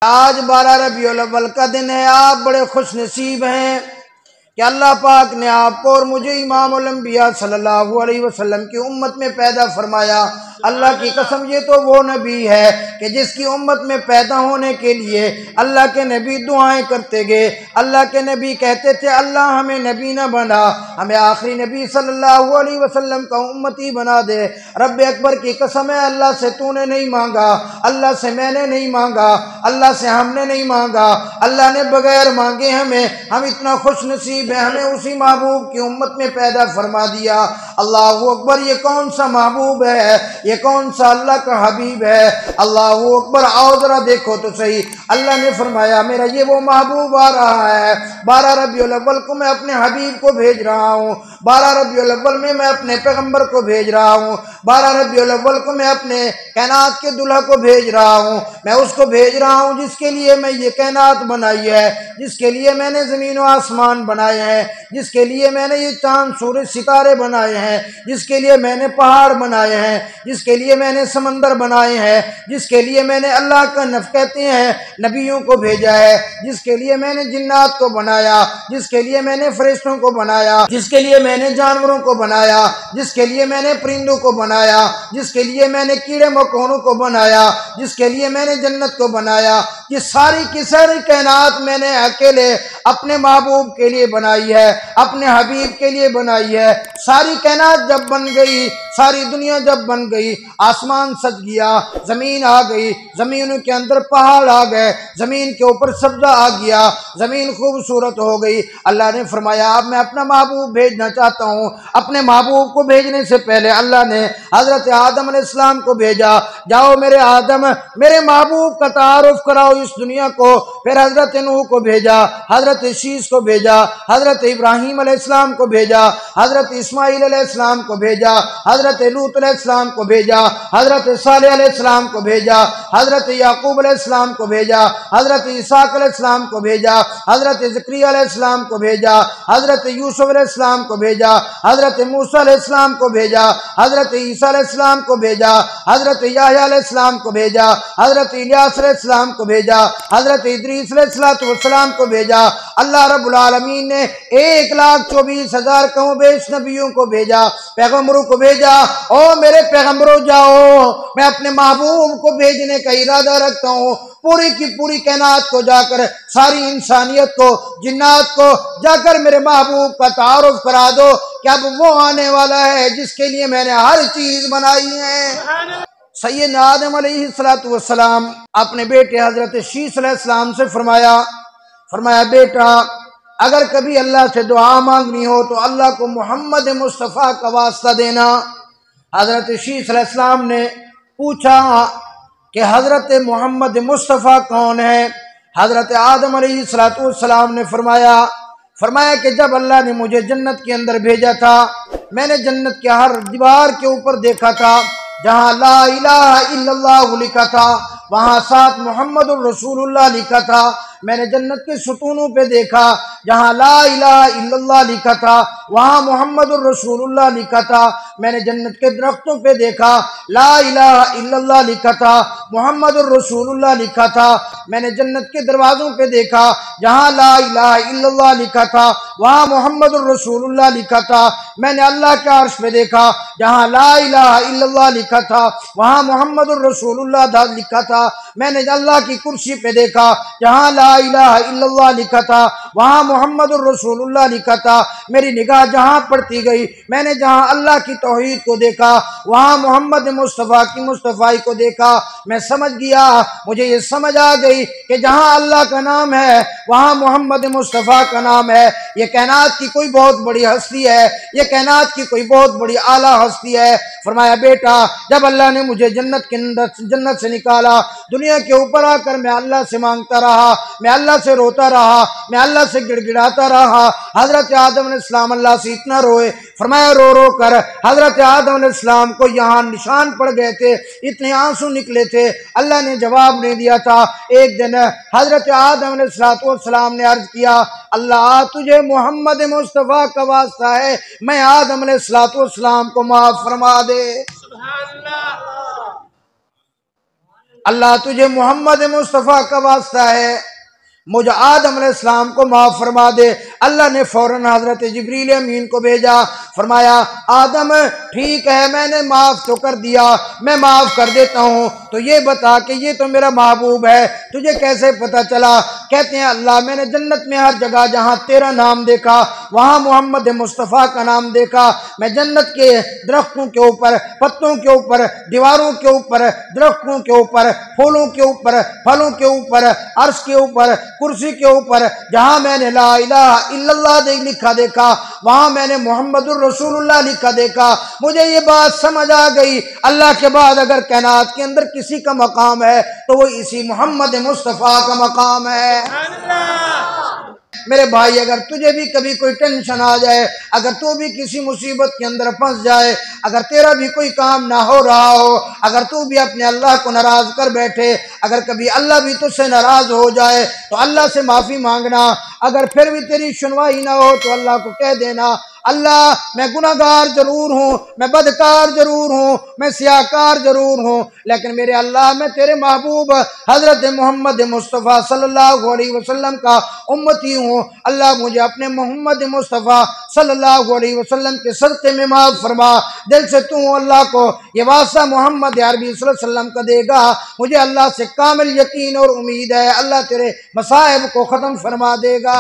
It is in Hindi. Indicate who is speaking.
Speaker 1: आज 12 रबीउल अव्वल का दिन है। आप बड़े खुश नसीब हैं कि अल्लाह पाक ने आपको और मुझे इमामुल अंबिया सल्लल्लाहु अलैहि वसल्लम की उम्मत में पैदा फरमाया। अल्लाह की कसम, ये तो वो नबी है कि जिसकी उम्मत में पैदा होने के लिए अल्लाह के नबी दुआएं करते गए। अल्लाह के नबी कहते थे, अल्लाह हमें नबी ना बना, हमें आखिरी नबी सल्लल्लाहु अलैहि वसल्लम का उम्मती बना दे। रब्बे अकबर की कसम है, अल्लाह से तूने नहीं मांगा, अल्लाह से मैंने नहीं मांगा, अल्लाह से हमने नहीं मांगा, अल्लाह ने बगैर मांगे हम इतना खुश नसीब है, हमें उसी महबूब की उम्मत में पैदा फरमा दिया। अल्लाह अकबर, ये कौन सा महबूब है, ये कौन सा अल्लाह का हबीब है। अल्लाह अकबर, आओ जरा देखो तो सही। अल्लाह ने फरमाया, मेरा ये वो महबूब आ रहा है। 12 रबीउल अव्वल को मैं अपने हबीब को भेज रहा हूँ। 12 रबीउल अव्वल में मैं अपने पैगंबर को भेज रहा हूँ। 12 रबीउल अव्वल को मैं अपने कायनात के दुल्हा को भेज रहा हूँ। मैं उसको भेज रहा हूँ जिसके लिए मैं ये कायनात बनाई है, जिसके लिए मैंने ज़मीन व आसमान बनाए हैं, जिसके लिए मैंने ये चांद सूरज सितारे बनाए हैं, जिसके लिए मैंने पहाड़ बनाए हैं, जिसके लिए मैंने समंदर बनाए हैं, जिसके लिए मैंने अल्लाह का नफ कहते हैं नबियों को भेजा है, जिसके लिए मैंने जिन्नात को बनाया, जिसके लिए मैंने फरिश्तों को बनाया, जिसके लिए मैंने जानवरों को बनाया, जिसके लिए मैंने परिंदों को बनाया, जिसके लिए मैंने कीड़े मकोड़ों को बनाया, जिसके लिए मैंने जन्नत को बनाया। ये सारी की सारी कायनात मैंने अकेले अपने महबूब के लिए बनाई है, अपने हबीब के लिए बनाई है। सारी कायनात जब बन गई, सारी दुनिया जब बन गई, आसमान सज गया, जमीन आ गई, जमीन के अंदर पहाड़ आ गए, जमीन के ऊपर सब्जा आ गया, जमीन खूबसूरत हो गई। अल्लाह ने फरमाया, अब मैं अपना महबूब भेजना चाहता हूँ। अपने महबूब को भेजने से पहले अल्लाह ने हजरत आदम अलैहिस्सलाम को भेजा, जाओ मेरे आदम, मेरे महबूब का तारुफ कराओ इस दुनिया को। फिर हजरत नूह को भेजा, हजरत शीश को भेजा, हजरत इब्राहीम अलैहिस्सलाम को भेजा, हजरत इस्माइल अलैहिस्सलाम को भेजा, हजरत लूत अलैहिस्सलाम को भेजा, हजरत सालेह अलैहिस्सलाम को भेजा, हजरत याकूब अलैहिस्सलाम को भेजा, हजरत इसहाक अलैहिस्सलाम को भेजा, हजरत ज़करिया अलैहिस्सलाम को भेजा, हजरत यूसुफ अलैहिस्सलाम को भेजा, हजरत मूसा अलैहिस्सलाम को भेजा, हजरत ईसा अलैहिस्सलाम को भेजा, हजरत याहया अलैहिस्सलाम को भेजा, हजरत इलियास अलैहिस्सलाम को भेजा, हजरत इदरीस अलैहिस्सलाम को भेजा। अल्लाह रब्बुल आलमीन ने 1,24,000 कमोबेश नबियों को भेजा, पैगंबरों को भेजा। ओ मेरे पैगंबरों, जाओ, मैं अपने महबूब को भेजने का इरादा रखता हूँ। पूरी की पूरी कायनात को जाकर, सारी इंसानियत को, जिन्नात को जाकर मेरे महबूब का तारुफ करा दो कि अब वो आने वाला है जिसके लिए मैंने हर चीज बनाई है। सैयदना आदम अलैहिस्सलातु वस्सलाम अपने बेटे हजरत शीश अलैहिस्सलाम से फरमाया बेटा, अगर कभी अल्लाह से दुआ मांगनी हो तो अल्लाह को मोहम्मद मुस्तफ़ा का वास्ता देना। हजरत शीश अलैहिस्सलाम ने पूछा कि हजरत मोहम्मद मुस्तफ़ा कौन है। हजरत आदम अलैहिस्सलातु वस्सलाम ने फरमाया कि जब अल्लाह ने मुझे जन्नत के अंदर भेजा था, मैंने जन्नत के हर दीवार के ऊपर देखा था, जहाँ ला इलाहा इल्लल्लाह लिखा था वहाँ साथ मोहम्मदुर रसूलुल्लाह लिखा था। मैंने जन्नत के सुतूनों पे देखा, जहाँ ला इलाहा इल्लल्लाह लिखा था वहाँ मोहम्मदुर रसूलुल्लाह लिखा था। मैंने जन्नत के दरख्तों पे देखा, ला इलाहा इल्लल्लाह लिखा था, मोहम्मदुर रसूलुल्लाह लिखा था। मैंने जन्नत के दरवाज़ों पे देखा, जहाँ ला इलाहा इल्लल्लाह लिखा था वहाँ मोहम्मदुर रसूलुल्लाह लिखा था। मैंने अल्लाह के अर्श पे देखा, जहाँ ला इलाहा इल्लल्लाह लिखा था वहाँ मोहम्मदुर रसूलुल्लाह लिखा था। मैंने अल्लाह की कुर्सी पे देखा, जहाँ ला इलाहा इल्लल्लाह लिखा था वहाँ मोहम्मदुर रसूलुल्लाह लिखा था। मेरी निगाह जहाँ पड़ती गई, मैंने जहाँ अल्लाह की तौहीद को देखा वहाँ मोहम्मद मुस्तफ़ा की मुस्तफ़ाई को देखा। मैं समझ गया, मुझे ये समझ आ गई कि जहाँ अल्लाह का नाम है वहाँ मोहम्मद मुस्तफ़ा का नाम है। ये कायनात की कोई बहुत बड़ी हस्ती है, ये कायनात की कोई बहुत बड़ी आला हस्ती है। फरमाया बेटा, जब अल्लाह ने मुझे जन्नत से निकाला, दुनिया के ऊपर आकर मैं अल्लाह से मांगता रहा, मैं अल्लाह से रोता रहा, मैं अल्लाह से गिड़गिड़ाता रहा। हजरत आदम अलैहिस्सलाम अल्लाह से इतना रोए, फरमाया रो रो कर हजरत आदम अलैहिस्सलाम को यहाँ निशान पड़ गए थे, इतने आंसू निकले थे, अल्लाह ने जवाब नहीं दिया था। एक दिन हजरत आदम अलैहिस्सलाम ने अर्ज किया, अल्लाह तुझे मोहम्मद मुस्तफ़ा का वास्ता है, मैं आदम अलैहिस्सलाम को माफ फरमा दे। अल्लाह तुझे मोहम्मद मुस्तफ़ा का वास्ता है, मुझे आदम अलैहिस्सलाम को माफ़ फरमा दे। अल्लाह ने फौरन हज़रत जिब्रील अमीन को भेजा, फरमाया आदम ठीक है, मैंने माफ़ तो कर दिया, मैं माफ़ कर देता हूँ, तो ये बता कि ये तो मेरा महबूब है, तुझे कैसे पता चला? कहते हैं अल्लाह मैंने जन्नत में हर जगह जहाँ तेरा नाम देखा वहाँ मोहम्मद मुस्तफ़ा का नाम देखा। मैं जन्नत के दरख्तों के ऊपर, पत्तों के ऊपर, दीवारों के ऊपर, दरख्तों के ऊपर, फूलों के ऊपर, फलों के ऊपर, अर्श के ऊपर, कुर्सी के ऊपर, जहां मैंने ला इलाहा इल्लल्लाह लिखा देखा वहां मैंने मोहम्मदुर रसूलुल्लाह लिखा देखा। मुझे ये बात समझ आ गई, अल्लाह के बाद अगर कायनात के अंदर किसी का मकाम है तो वो इसी मोहम्मद मुस्तफ़ा का मकाम है। मेरे भाई अगर तुझे भी कभी कोई टेंशन आ जाए, अगर तू भी किसी मुसीबत के अंदर फंस जाए, अगर तेरा भी कोई काम ना हो रहा हो, अगर तू भी अपने अल्लाह को नाराज कर बैठे, अगर कभी अल्लाह भी तुझसे नाराज हो जाए तो अल्लाह से माफ़ी मांगना। अगर फिर भी तेरी सुनवाई ना हो तो अल्लाह को कह देना अल्लाह मैं गुनाहगार जरूर हूँ, मैं बदकार जरूर हूँ, मैं सियाकार जरूर हूँ, लेकिन मेरे अल्लाह मैं तेरे महबूब हजरत मोहम्मद मुस्तफ़ा सल्लल्लाहु अलैहि वसल्लम का उम्मती हूँ। अल्लाह मुझे अपने मोहम्मद मुस्तफ़ा सल्लल्लाहु अलैहि वसल्लम के सदक़े में माफ़ फरमा। दिल से तू अल्लाह को ये वास्ता मोहम्मद अरबी सल्लल्लाहु अलैहि वसल्लम का देगा। मुझे अल्लाह से कामिल यकीन और उम्मीद है अल्लाह तेरे मसाइब को ख़त्म फरमा देगा।